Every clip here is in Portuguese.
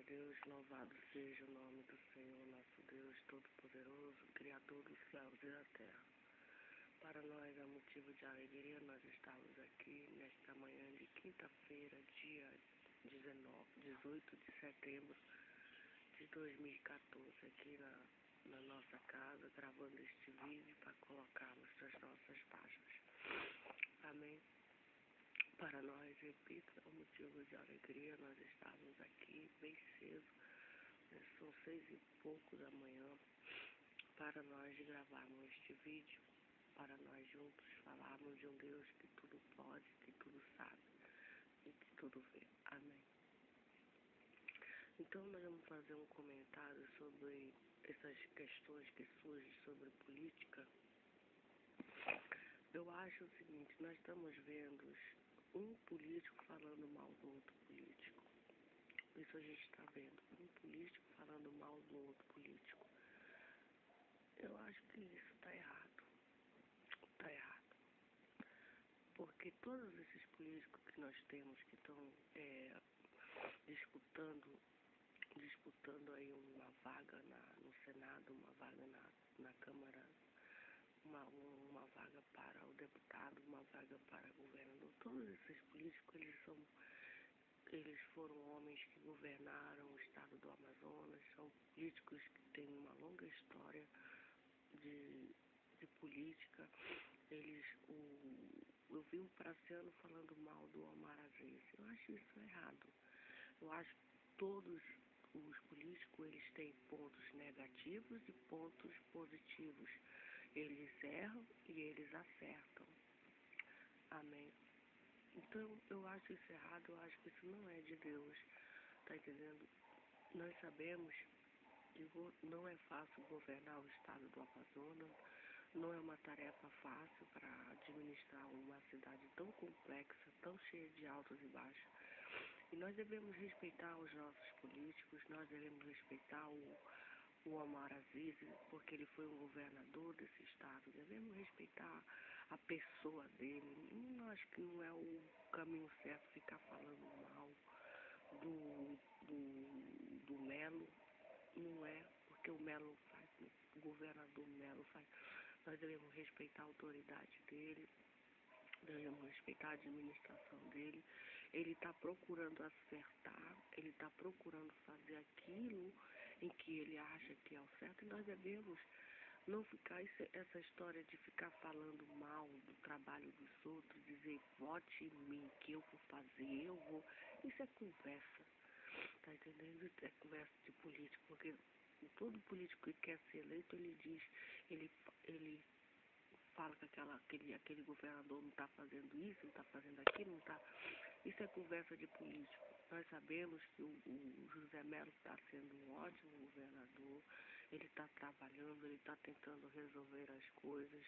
Glória a Deus, louvado seja o nome do Senhor, nosso Deus Todo-Poderoso, Criador dos céus e da terra. Para nós é motivo de alegria nós estamos aqui nesta manhã de quinta-feira, dia 18 de setembro de 2014, aqui na nossa casa, gravando este vídeo para colocarmos nas nossas páginas. Amém. Para nós, repito, é um motivo de alegria nós estamos aqui bem cedo, são 6h pouco da manhã, para nós gravarmos este vídeo, para nós juntos falarmos de um Deus que tudo pode, que tudo sabe e que tudo vê. Amém. Então nós vamos fazer um comentário sobre essas questões que surgem sobre política. Eu acho o seguinte, nós estamos vendo um político falando mal do outro político. Isso a gente está vendo, um político falando mal do outro político. Eu acho que isso está errado. Está errado. Porque todos esses políticos que nós temos que estão disputando aí uma vaga no Senado, uma vaga na Câmara, uma vaga para o deputado, uma vaga para governador. Todos esses políticos, eles foram homens que governaram o estado do Amazonas, são políticos que têm uma longa história de política. Eu vi o Praciano falando mal do Omar Aziz. Eu acho isso errado. Eu acho que todos os políticos, eles têm pontos negativos e pontos positivos. Eles erram e eles acertam. Amém. Então, eu acho isso errado, eu acho que isso não é de Deus. Tá entendendo? Nós sabemos que não é fácil governar o estado do Amazonas, não é uma tarefa fácil para administrar uma cidade tão complexa, tão cheia de altos e baixos. E nós devemos respeitar os nossos políticos, nós devemos respeitar o Omar Aziz, porque ele foi um governador desse estado. Devemos respeitar a pessoa dele. Eu acho que não é o caminho certo ficar falando mal do Melo. Não é, porque o Melo faz, o governador Melo faz. Nós devemos respeitar a autoridade dele, devemos respeitar a administração dele. Ele está procurando acertar, ele está procurando fazer aquilo em que ele acha que é o certo, e nós devemos não ficar, essa história de ficar falando mal do trabalho dos outros, dizer vote em mim, que eu vou fazer, eu vou. Isso é conversa, tá entendendo? Isso é conversa de político, porque todo político que quer ser eleito, ele fala que aquele governador não está fazendo isso, não está fazendo aquilo, não está. Isso é conversa de político. Nós sabemos que o José Melo está sendo um ótimo governador, ele está trabalhando, ele está tentando resolver as coisas,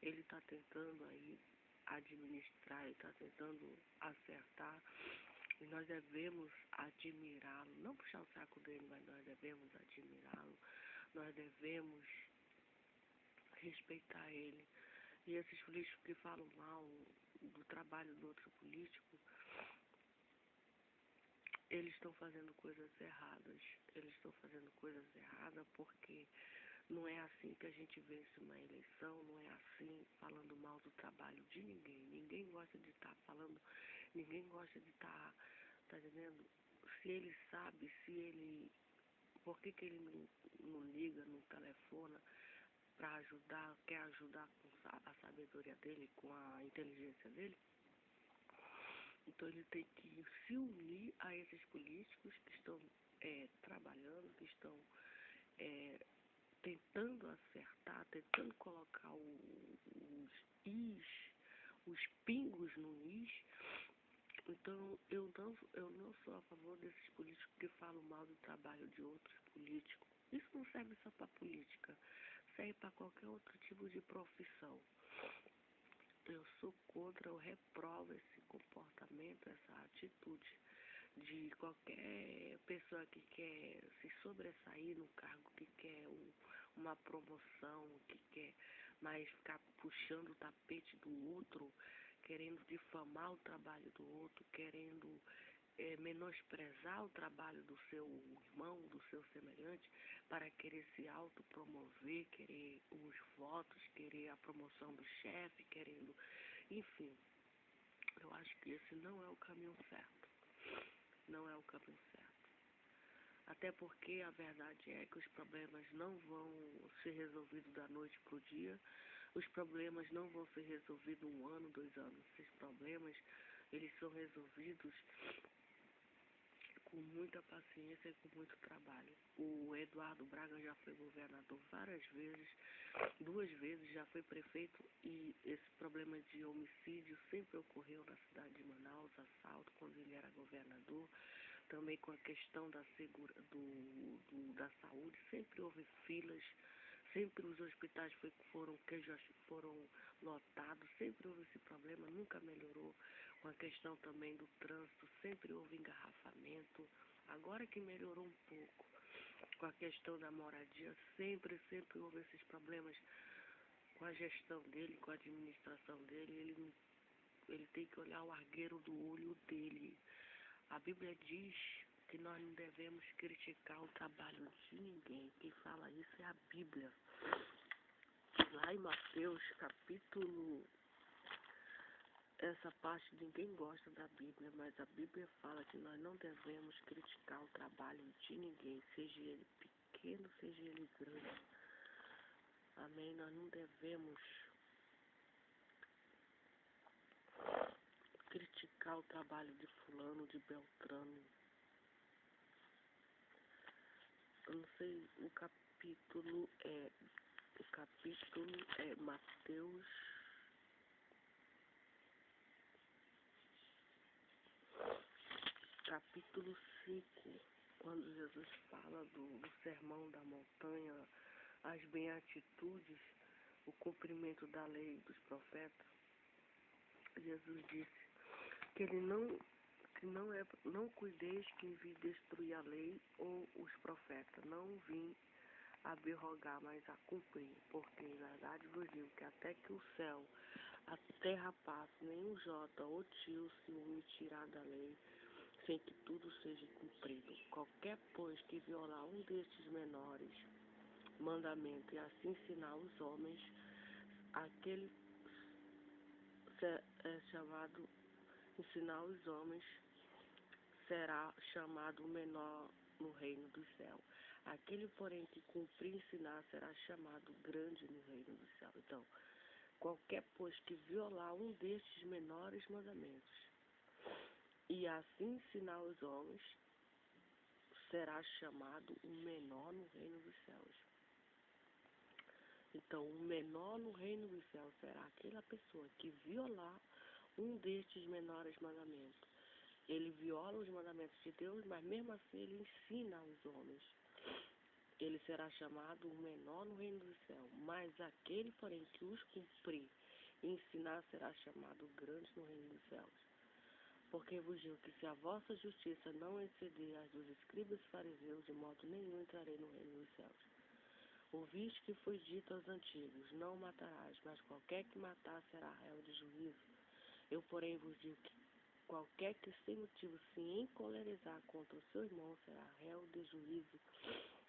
ele está tentando aí administrar, ele está tentando acertar, e nós devemos admirá-lo, não puxar o saco dele, mas nós devemos admirá-lo, nós devemos respeitar ele. E esses políticos que falam mal do trabalho do outro político, eles estão fazendo coisas erradas. Eles estão fazendo coisas erradas porque não é assim que a gente vence uma eleição, não é assim falando mal do trabalho de ninguém. Ninguém gosta de estar falando, ninguém gosta de estar, tá entendendo? Se ele sabe, por que ele não liga, não telefona para ajudar, quer ajudar com a sabedoria dele, com a inteligência dele? Então ele tem que se unir a esses políticos que estão trabalhando, que estão tentando acertar, tentando colocar os pingos no is. Então eu não sou a favor desses políticos que falam mal do trabalho de outros políticos. Isso não serve só para política, serve para qualquer outro tipo de profissão. Eu sou contra, eu reprovo esse comportamento, essa atitude de qualquer pessoa que quer se sobressair no cargo, que quer uma promoção, que quer mais ficar puxando o tapete do outro, querendo difamar o trabalho do outro, querendo menosprezar o trabalho do seu irmão, do seu semelhante, para querer se autopromover, querer os votos, querer a promoção do chefe, querendo, enfim, eu acho que esse não é o caminho certo. Não é o caminho certo. Até porque a verdade é que os problemas não vão ser resolvidos da noite para o dia. Os problemas não vão ser resolvidos 1 ano, 2 anos. Esses problemas, eles são resolvidos com muita paciência e com muito trabalho. O Eduardo Braga já foi governador várias vezes, 2 vezes já foi prefeito, e esse problema de homicídio sempre ocorreu na cidade de Manaus, assalto, quando ele era governador. Também com a questão da saúde, sempre houve filas, sempre os hospitais foram lotados, sempre houve esse problema, nunca melhorou. Com a questão também do trânsito, sempre houve engarrafamento, agora que melhorou um pouco. Com a questão da moradia, sempre houve esses problemas. Com a gestão dele, com a administração dele, ele tem que olhar o argueiro do olho dele. A Bíblia diz que nós não devemos criticar o trabalho de ninguém. Quem fala isso é a Bíblia. Lá em Mateus, capítulo... Essa parte ninguém gosta da Bíblia, mas a Bíblia fala que nós não devemos criticar o trabalho de ninguém, seja ele pequeno, seja ele grande. Amém? Nós não devemos criticar o trabalho de fulano, de Beltrano. Eu não sei, o capítulo é Mateus, capítulo 5, quando Jesus fala do sermão da montanha, as beatitudes, o cumprimento da lei dos profetas. Jesus disse que ele não cuideis que vim destruir a lei ou os profetas, não vim a abrogar, mas a cumprir, porque em verdade vos digo que até que o céu, a terra passe, nenhum jota ou tio se omitirá da lei, sem que tudo seja cumprido. Qualquer, pois, que violar um destes menores mandamentos e assim ensinar os homens, aquele é chamado, ensinar os homens, será chamado o menor no reino do céu. Aquele, porém, que cumprir e ensinar será chamado grande no reino do céu. Então, qualquer, pois, que violar um destes menores mandamentos e assim ensinar os homens, será chamado o menor no reino dos céus. Então, o menor no reino dos céus será aquela pessoa que violar um destes menores mandamentos. Ele viola os mandamentos de Deus, mas mesmo assim ele ensina aos homens. Ele será chamado o menor no reino do céu. Mas aquele, porém, que os cumprir e ensinar será chamado grande no reino dos céus. Porque vos digo que se a vossa justiça não exceder as dos escribas e fariseus, de modo nenhum entrarei no reino dos céus. Ouviste que foi dito aos antigos, não matarás, mas qualquer que matar será réu de juízo. Eu, porém, vos digo que qualquer que sem motivo se encolerizar contra o seu irmão será réu de juízo.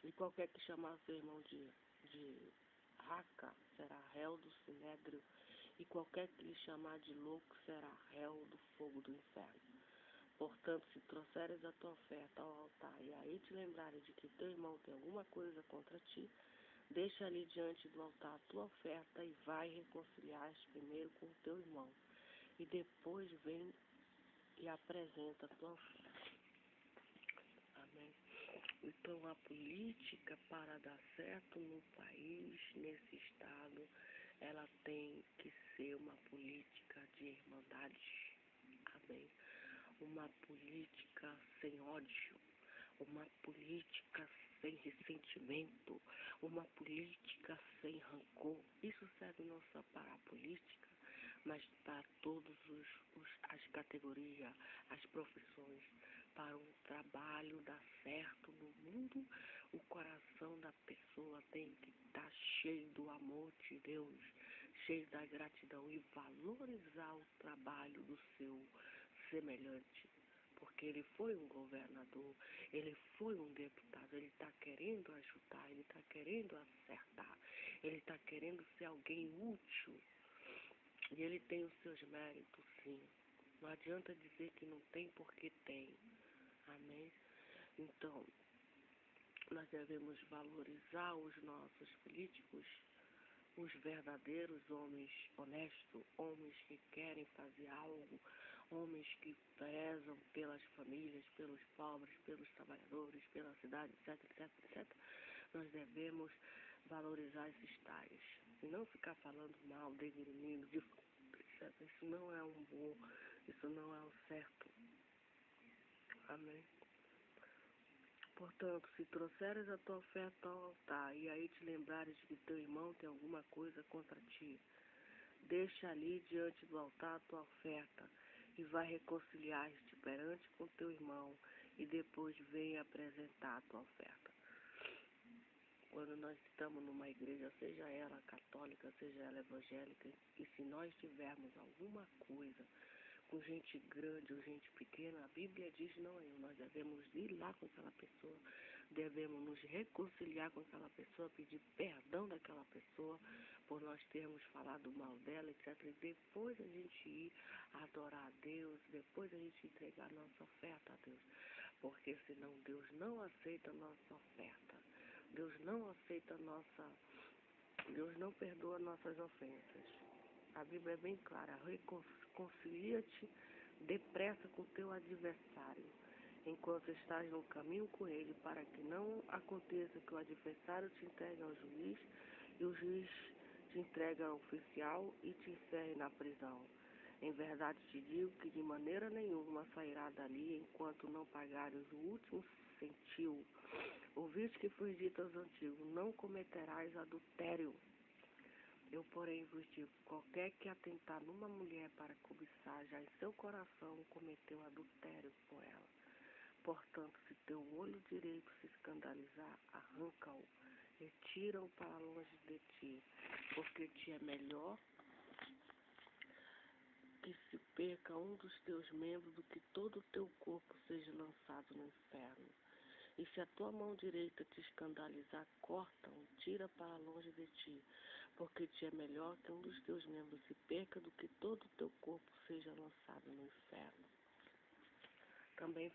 E qualquer que chamar seu irmão de raca será réu do sinédrio. E qualquer que lhe chamar de louco será réu do fogo do inferno. Portanto, se trouxeres a tua oferta ao altar e aí te lembrares de que teu irmão tem alguma coisa contra ti, deixa ali diante do altar a tua oferta e vai reconciliar-te primeiro com o teu irmão. E depois vem e apresenta a tua oferta. Amém? Então, a política para dar certo no país, nesse estado, ela tem que ser uma política de irmandade. Amém? Uma política sem ódio, uma política sem ressentimento, uma política sem rancor. Isso serve não só para a política, mas para todas as categorias, as profissões, para o trabalho dar certo no mundo. O coração da pessoa tem que estar cheio do amor de Deus, cheio da gratidão e valorizar o trabalho do seu semelhante. porque ele foi um governador, ele foi um deputado, ele está querendo ajudar, ele está querendo acertar, ele está querendo ser alguém útil. E ele tem os seus méritos, sim. Não adianta dizer que não tem, porque tem. Amém? Então, nós devemos valorizar os nossos políticos, os verdadeiros homens honestos, homens que querem fazer algo, homens que prezam pelas famílias, pelos pobres, pelos trabalhadores, pela cidade, etc, etc, etc. Nós devemos valorizar esses tais e não ficar falando mal, degrimindo, etc. Isso não é um bom, isso não é o certo. Amém? Portanto, se trouxeres a tua oferta ao altar, e aí te lembrares de que teu irmão tem alguma coisa contra ti, deixa ali diante do altar a tua oferta, e vai reconciliar-te perante com teu irmão, e depois vem apresentar a tua oferta. Quando nós estamos numa igreja, seja ela católica, seja ela evangélica, e se nós tivermos alguma coisa com gente grande ou gente pequena, a Bíblia diz não, nós devemos ir lá com aquela pessoa, devemos nos reconciliar com aquela pessoa, pedir perdão daquela pessoa por nós termos falado mal dela, etc. E depois a gente ir adorar a Deus, depois a gente entregar a nossa oferta a Deus, porque senão Deus não aceita a nossa oferta, Deus não aceita Deus não perdoa nossas ofensas. A Bíblia é bem clara, reconcilia-te depressa com teu adversário, enquanto estás no caminho com ele, para que não aconteça que o adversário te entregue ao juiz, e o juiz te entregue ao oficial e te encerre na prisão. Em verdade te digo que de maneira nenhuma sairá dali, enquanto não pagares o último centil. Ouviste que foi dito aos antigos, não cometerás adultério. Eu, porém, vos digo, qualquer que atentar numa mulher para cobiçar, já em seu coração cometeu adultério com ela. Portanto, se teu olho direito se escandalizar, arranca-o, retira-o para longe de ti, porque te é melhor que se perca um dos teus membros do que todo o teu corpo seja lançado no inferno. E se a tua mão direita te escandalizar, corta-o, tira para longe de ti, porque te é melhor que um dos teus membros se perca do que todo o teu corpo seja lançado no inferno. Também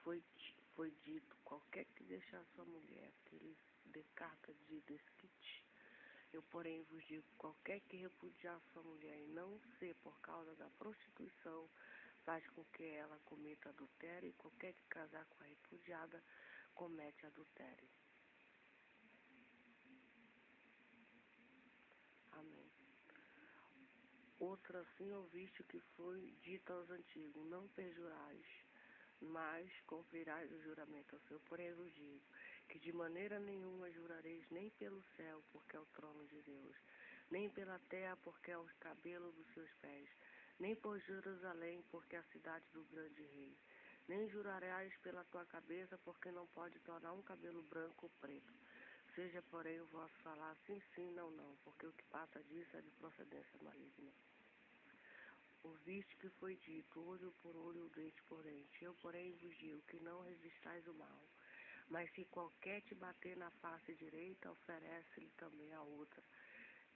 foi dito, qualquer que deixar sua mulher, que lhe dê carta de desquite. Eu, porém, vos digo, qualquer que repudiar sua mulher e não ser por causa da prostituição, faz com que ela cometa adultério, e qualquer que casar com a repudiada, comete adultério. Amém. Outra assim ouviste que foi dito aos antigos, não perjurais, mas cumprirás o juramento ao seu. Porém vos digo, que de maneira nenhuma jurareis nem pelo céu, porque é o trono de Deus, nem pela terra, porque é o cabelo dos seus pés, nem por Jerusalém, porque é a cidade do grande rei. Nem jurarás pela tua cabeça, porque não pode tornar um cabelo branco ou preto. Seja, porém, o vosso falar sim, sim, não, não, porque o que passa disso é de procedência maligna. Ouviste que foi dito, olho por olho, dente por dente. Eu, porém, vos digo que não resistais o mal. Mas se qualquer te bater na face direita, oferece-lhe também a outra.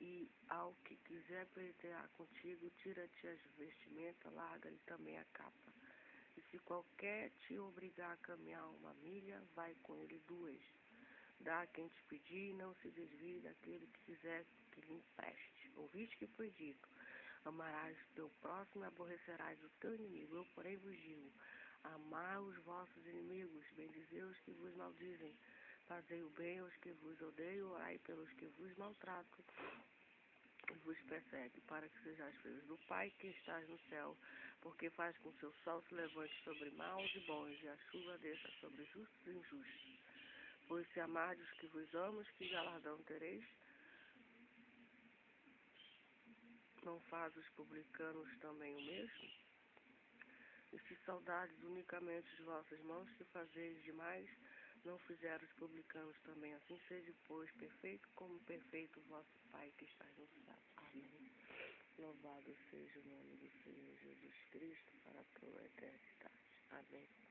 E ao que quiser pleitear contigo, tira-te as vestimentas, larga-lhe também a capa. E se qualquer te obrigar a caminhar uma milha, vai com ele 2. Dá a quem te pedir e não se desvie daquele que quiser que lhe empreste. Ouviste que foi dito, amarás o teu próximo e aborrecerás o teu inimigo. Eu, porém, vos digo, amai os vossos inimigos, bendizei os que vos maldizem, fazei o bem aos que vos odeiam, orai pelos que vos maltratam e vos perseguem, para que sejais filhos do Pai que estás no céu, porque faz com que o sol se levante sobre maus e bons, e a chuva desça sobre justos e injustos. Pois se amardes os que vos amam, que galardão tereis? Não faz os publicanos também o mesmo? E se saudades unicamente os vossos irmãos, que fazeis demais, não fizeram os publicanos também? Assim seja, pois, perfeito como perfeito o vosso Pai que está no céu. Amém. Louvado seja o nome do Senhor Jesus Cristo para toda a eternidade. Amém.